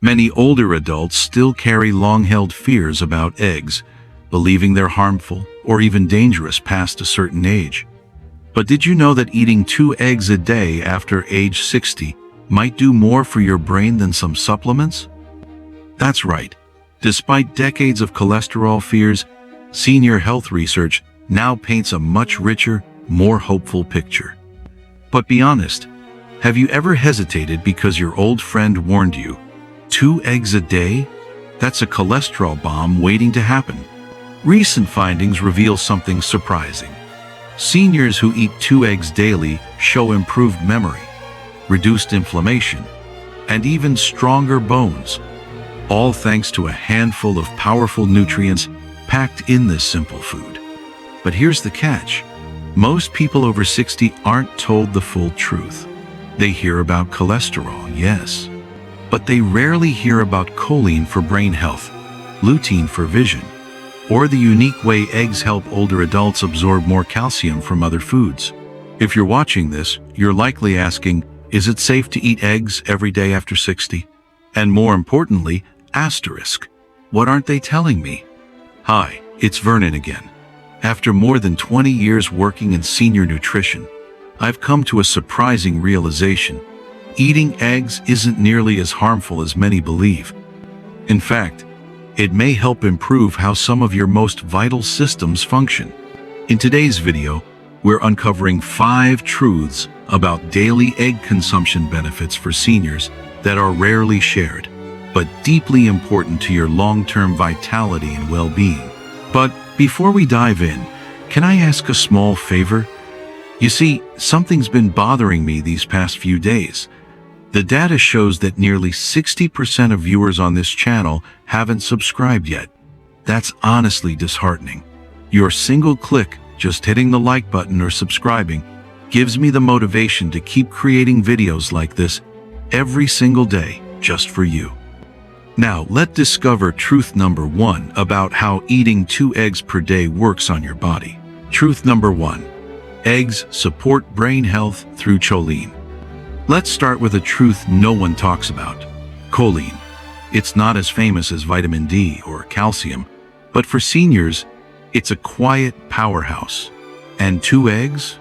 Many older adults still carry long-held fears about eggs, believing they're harmful or even dangerous past a certain age. But did you know that eating 2 eggs a day after age 60 might do more for your brain than some supplements? That's right. Despite decades of cholesterol fears, senior health research now paints a much richer, more hopeful picture. But be honest, have you ever hesitated because your old friend warned you? 2 eggs a day? That's a cholesterol bomb waiting to happen. Recent findings reveal something surprising. Seniors who eat 2 eggs daily show improved memory, reduced inflammation, and even stronger bones, all thanks to a handful of powerful nutrients packed in this simple food. But here's the catch. Most people over 60 aren't told the full truth. They hear about cholesterol, yes, but they rarely hear about choline for brain health, lutein for vision, or the unique way eggs help older adults absorb more calcium from other foods. If you're watching this, you're likely asking, is it safe to eat eggs every day after 60? And more importantly, asterisk, what aren't they telling me? Hi, it's Vernon again. After more than 20 years working in senior nutrition, I've come to a surprising realization. Eating eggs isn't nearly as harmful as many believe. In fact, it may help improve how some of your most vital systems function. In today's video, we're uncovering 5 truths about daily egg consumption benefits for seniors that are rarely shared, but deeply important to your long-term vitality and well-being. But before we dive in, can I ask a small favor? You see, something's been bothering me these past few days. The data shows that nearly 60% of viewers on this channel haven't subscribed yet. That's honestly disheartening. Your single click, just hitting the like button or subscribing, gives me the motivation to keep creating videos like this every single day just for you. Now, let's discover truth number 1 about how eating 2 eggs per day works on your body. Truth number 1. Eggs support brain health through choline. Let's start with a truth no one talks about. Choline. It's not as famous as vitamin D or calcium, but for seniors, it's a quiet powerhouse. And 2 eggs?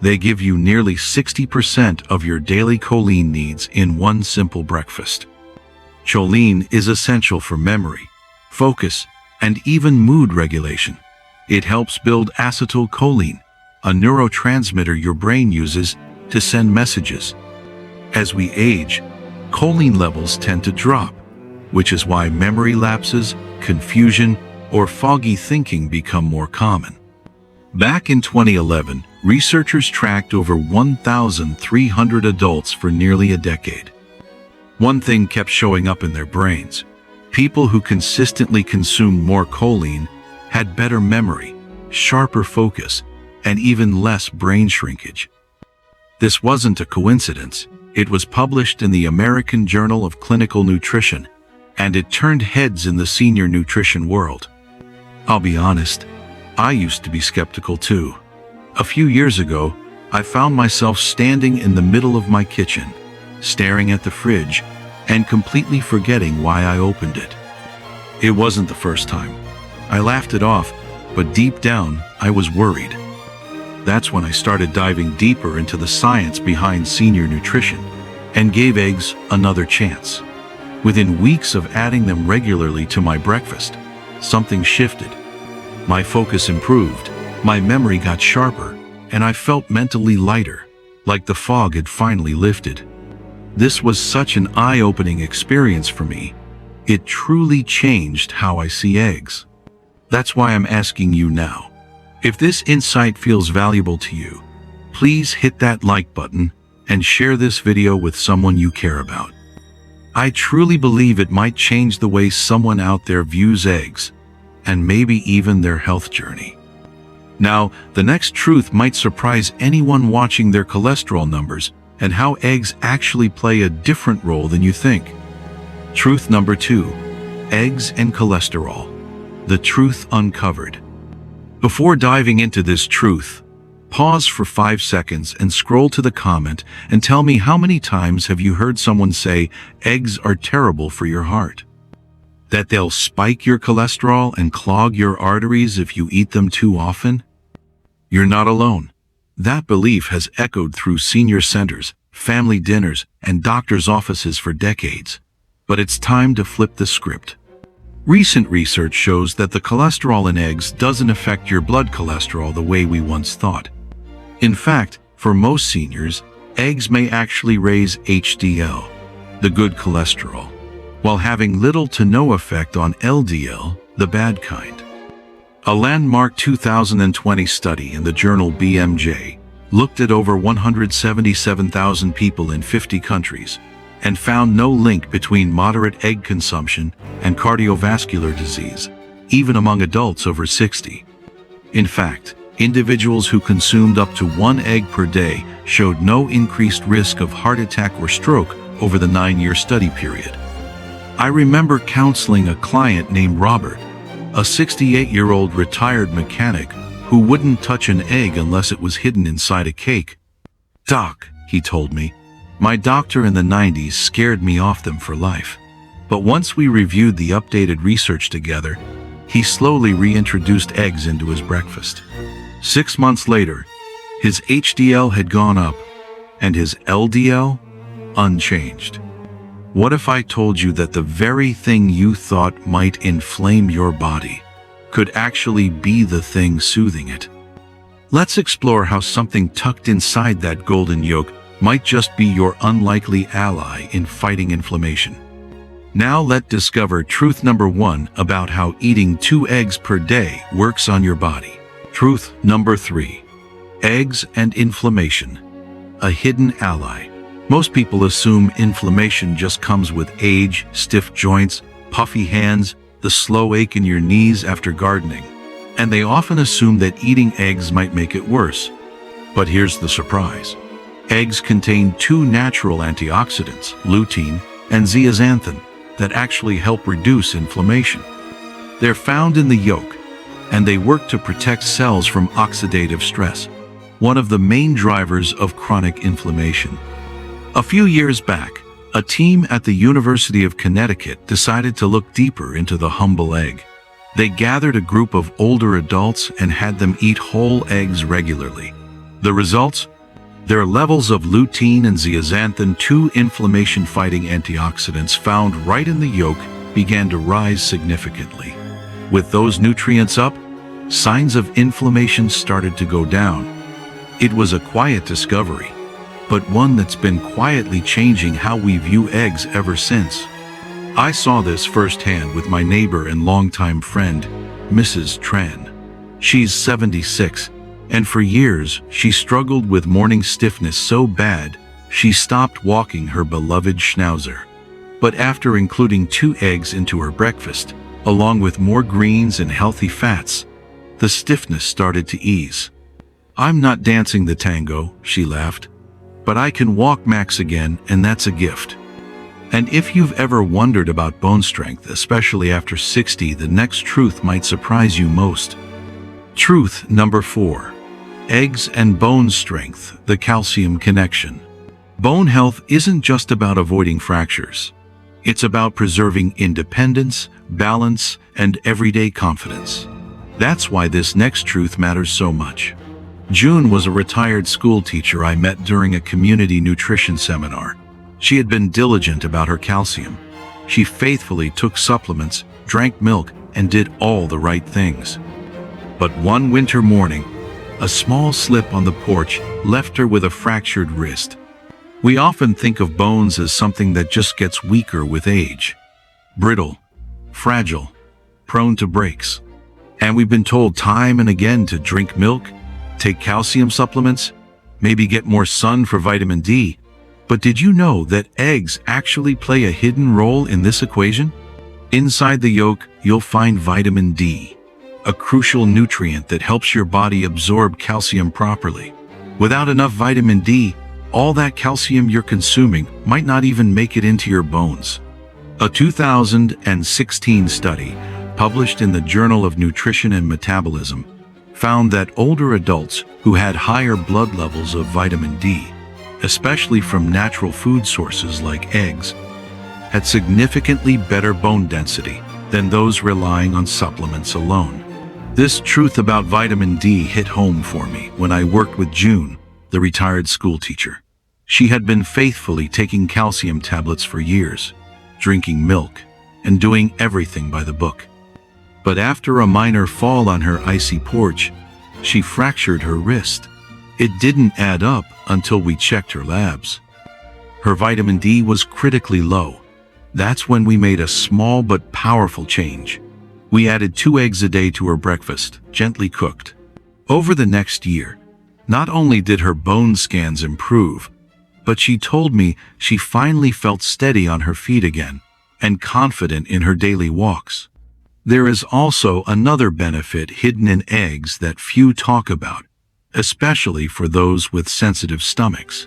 They give you nearly 60% of your daily choline needs in one simple breakfast. Choline is essential for memory, focus, and even mood regulation. It helps build acetylcholine, a neurotransmitter your brain uses to send messages. As we age, choline levels tend to drop, which is why memory lapses, confusion, or foggy thinking become more common. Back in 2011, researchers tracked over 1,300 adults for nearly a decade. One thing kept showing up in their brains. People who consistently consumed more choline had better memory, sharper focus, and even less brain shrinkage. This wasn't a coincidence. It was published in the American Journal of Clinical Nutrition, and it turned heads in the senior nutrition world. I'll be honest, I used to be skeptical too. A few years ago, I found myself standing in the middle of my kitchen, staring at the fridge, and completely forgetting why I opened it. It wasn't the first time. I laughed it off, but deep down, I was worried. That's when I started diving deeper into the science behind senior nutrition and gave eggs another chance. Within weeks of adding them regularly to my breakfast, something shifted. My focus improved, my memory got sharper, and I felt mentally lighter, like the fog had finally lifted. This was such an eye-opening experience for me. It truly changed how I see eggs. That's why I'm asking you now. If this insight feels valuable to you, please hit that like button and share this video with someone you care about. I truly believe it might change the way someone out there views eggs, and maybe even their health journey. Now, the next truth might surprise anyone watching their cholesterol numbers and how eggs actually play a different role than you think. Truth number 2, eggs and cholesterol. The truth uncovered. Before diving into this truth, Pause for 5 seconds and scroll to the comment and tell me, how many times have you heard someone say eggs are terrible for your heart? That they'll spike your cholesterol and clog your arteries if you eat them too often? You're not alone. That belief has echoed through senior centers, family dinners, and doctors' offices for decades. But it's time to flip the script. Recent research shows that the cholesterol in eggs doesn't affect your blood cholesterol the way we once thought. In fact, for most seniors, eggs may actually raise HDL, the good cholesterol, while having little to no effect on LDL, the bad kind. A landmark 2020 study in the journal BMJ looked at over 177,000 people in 50 countries and found no link between moderate egg consumption and cardiovascular disease, even among adults over 60. In fact, individuals who consumed up to 1 egg per day showed no increased risk of heart attack or stroke over the 9-year study period. I remember counseling a client named Robert, a 68-year-old retired mechanic who wouldn't touch an egg unless it was hidden inside a cake. "Doc," he told me, "my doctor in the 90s scared me off them for life." But once we reviewed the updated research together, he slowly reintroduced eggs into his breakfast. 6 months later, his HDL had gone up, and his LDL unchanged. What if I told you that the very thing you thought might inflame your body could actually be the thing soothing it? Let's explore how something tucked inside that golden yolk might just be your unlikely ally in fighting inflammation. Now let's discover truth number 1 about how eating 2 eggs per day works on your body. Truth number 3. Eggs and inflammation. A hidden ally. Most people assume inflammation just comes with age, stiff joints, puffy hands, the slow ache in your knees after gardening. And they often assume that eating eggs might make it worse. But here's the surprise. Eggs contain 2 natural antioxidants, lutein and zeaxanthin, that actually help reduce inflammation. They're found in the yolk, and they work to protect cells from oxidative stress, one of the main drivers of chronic inflammation. A few years back, a team at the University of Connecticut decided to look deeper into the humble egg. They gathered a group of older adults and had them eat whole eggs regularly. The results? Their levels of lutein and zeaxanthin, 2 inflammation-fighting antioxidants found right in the yolk, began to rise significantly. With those nutrients up, signs of inflammation started to go down. It was a quiet discovery, but one that's been quietly changing how we view eggs ever since. I saw this firsthand with my neighbor and longtime friend, Mrs. Tran. She's 76, and for years she struggled with morning stiffness so bad she stopped walking her beloved Schnauzer. But after including 2 eggs into her breakfast, along with more greens and healthy fats, the stiffness started to ease. "I'm not dancing the tango," she laughed, "but I can walk max again, and that's a gift." And if you've ever wondered about bone strength, especially after 60, the next truth might surprise you most. Truth number 4. Eggs and bone strength, the calcium connection. Bone health isn't just about avoiding fractures. It's about preserving independence, balance, and everyday confidence. That's why this next truth matters so much. June was a retired school teacher I met during a community nutrition seminar. She had been diligent about her calcium. She faithfully took supplements, drank milk, and did all the right things. But one winter morning, a small slip on the porch left her with a fractured wrist. We often think of bones as something that just gets weaker with age. Brittle, fragile, prone to breaks. And we've been told time and again to drink milk, take calcium supplements, maybe get more sun for vitamin D. But did you know that eggs actually play a hidden role in this equation? Inside the yolk, you'll find vitamin D, a crucial nutrient that helps your body absorb calcium properly. Without enough vitamin D, all that calcium you're consuming might not even make it into your bones. A 2016 study, published in the Journal of Nutrition and Metabolism, found that older adults who had higher blood levels of vitamin D, especially from natural food sources like eggs, had significantly better bone density than those relying on supplements alone. This truth about vitamin D hit home for me when I worked with June, the retired school teacher. She had been faithfully taking calcium tablets for years, drinking milk, and doing everything by the book. But after a minor fall on her icy porch, she fractured her wrist. It didn't add up until we checked her labs. Her vitamin D was critically low. That's when we made a small but powerful change. We added 2 eggs a day to her breakfast, gently cooked. Over the next year, not only did her bone scans improve, but she told me she finally felt steady on her feet again and confident in her daily walks. There is also another benefit hidden in eggs that few talk about, especially for those with sensitive stomachs.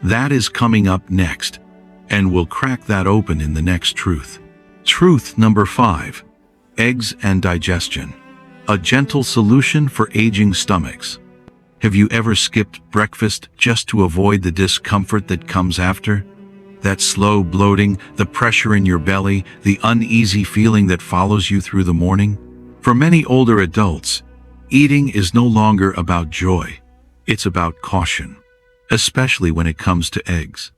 That is coming up next, and we'll crack that open in the next truth. Truth number 5. Eggs and digestion. A gentle solution for aging stomachs. Have you ever skipped breakfast just to avoid the discomfort that comes after? That slow bloating, the pressure in your belly, the uneasy feeling that follows you through the morning? For many older adults, eating is no longer about joy. It's about caution, especially when it comes to eggs.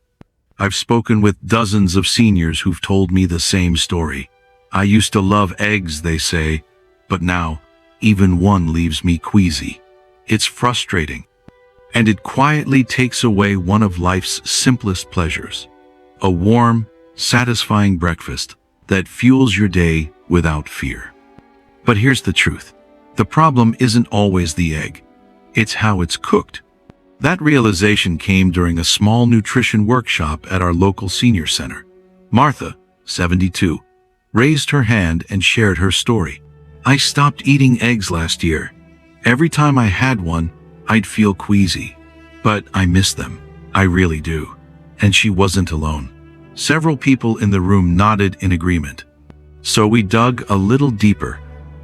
I've spoken with dozens of seniors who've told me the same story. I used to love eggs, they say, but now even one leaves me queasy. It's frustrating, and it quietly takes away one of life's simplest pleasures. A warm, satisfying breakfast that fuels your day without fear. But here's the truth. The problem isn't always the egg. It's how it's cooked. That realization came during a small nutrition workshop at our local senior center. Martha, 72, raised her hand and shared her story. I stopped eating eggs last year. Every time I had one, I'd feel queasy. But I miss them. I really do. And she wasn't alone. Several people in the room nodded in agreement. So we dug a little deeper,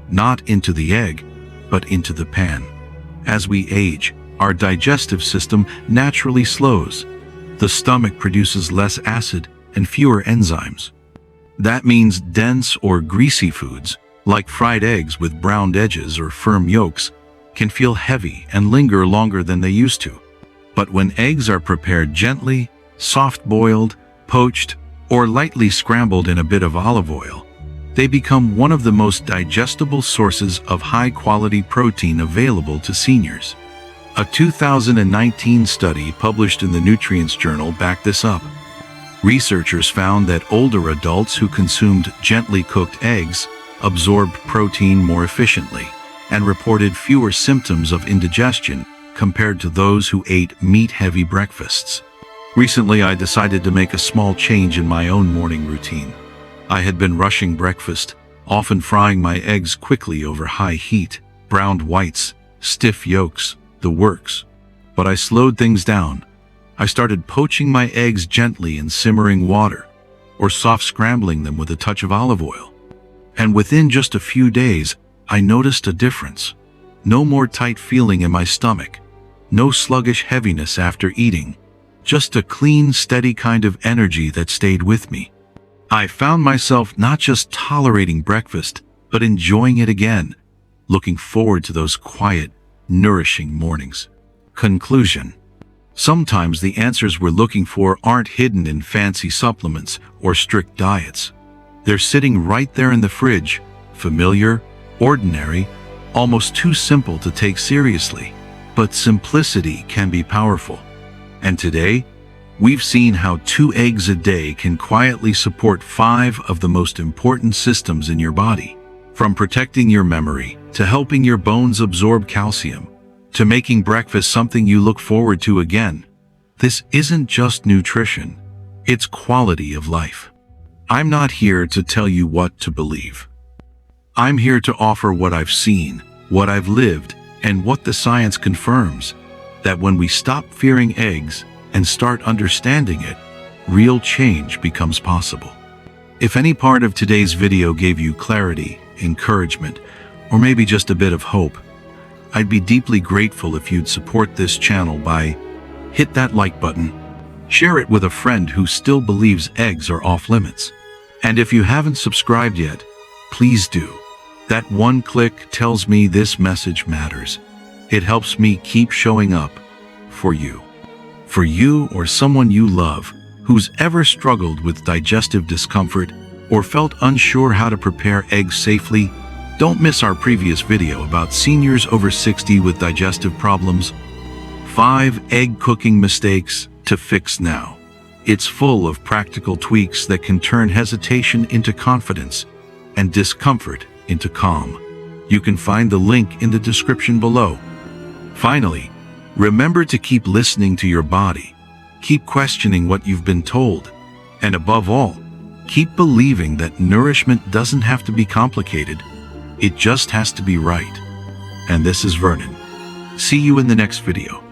not into the egg, but into the pan. As we age, our digestive system naturally slows. The stomach produces less acid and fewer enzymes. That means dense or greasy foods, like fried eggs with browned edges or firm yolks, can feel heavy and linger longer than they used to. But when eggs are prepared gently, soft-boiled, poached, or lightly scrambled in a bit of olive oil, they become one of the most digestible sources of high-quality protein available to seniors. A 2019 study published in the Nutrients Journal backed this up. Researchers found that older adults who consumed gently cooked eggs absorbed protein more efficiently and reported fewer symptoms of indigestion compared to those who ate meat-heavy breakfasts. Recently, I decided to make a small change in my own morning routine. I had been rushing breakfast, often frying my eggs quickly over high heat, browned whites, stiff yolks, the works. But I slowed things down. I started poaching my eggs gently in simmering water, or soft scrambling them with a touch of olive oil. And within just a few days, I noticed a difference. No more tight feeling in my stomach, no sluggish heaviness after eating, just a clean, steady kind of energy that stayed with me. I found myself not just tolerating breakfast, but enjoying it again, looking forward to those quiet, nourishing mornings. Conclusion. Sometimes the answers we're looking for aren't hidden in fancy supplements or strict diets. They're sitting right there in the fridge, familiar, ordinary, almost too simple to take seriously. But simplicity can be powerful. And today, we've seen how 2 eggs a day can quietly support 5 of the most important systems in your body. From protecting your memory, to helping your bones absorb calcium, to making breakfast something you look forward to again. This isn't just nutrition, it's quality of life. I'm not here to tell you what to believe. I'm here to offer what I've seen, what I've lived, and what the science confirms, that when we stop fearing eggs and start understanding it, real change becomes possible. If any part of today's video gave you clarity, encouragement, or maybe just a bit of hope, I'd be deeply grateful if you'd support this channel by hit that like button, share it with a friend who still believes eggs are off limits. And if you haven't subscribed yet, please do. That one click tells me this message matters. It helps me keep showing up for you. For you or someone you love who's ever struggled with digestive discomfort or felt unsure how to prepare eggs safely, don't miss our previous video about seniors over 60 with digestive problems. 5 egg cooking mistakes to fix now. It's full of practical tweaks that can turn hesitation into confidence and discomfort into calm. You can find the link in the description below. Finally, remember to keep listening to your body. Keep questioning what you've been told. And above all, keep believing that nourishment doesn't have to be complicated. It just has to be right. And this is Vernon. See you in the next video.